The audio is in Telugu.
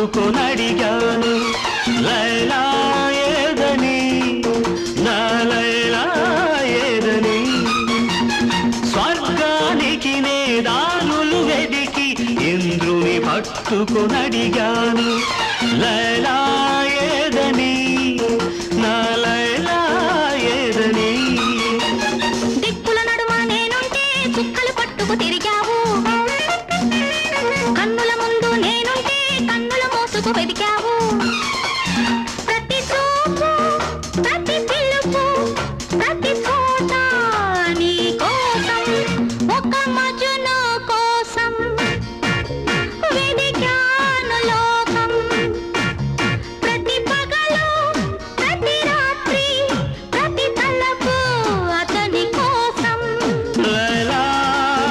పట్టుకొనడిగాను లైలా ఏదని నా లైలా ఏదని స్వర్గానికి నే దారులు వెదికి ఇంద్రుని పట్టుకొనడిగాను లైలా ఏదని నా లైలా ఏదని దిక్కుల నడుమ నేనుంటే చుక్కలు పట్టుకు తిరిగావు కన్నుల ముందు నేనుంటే కన్నుల మోసుకు వెదికావు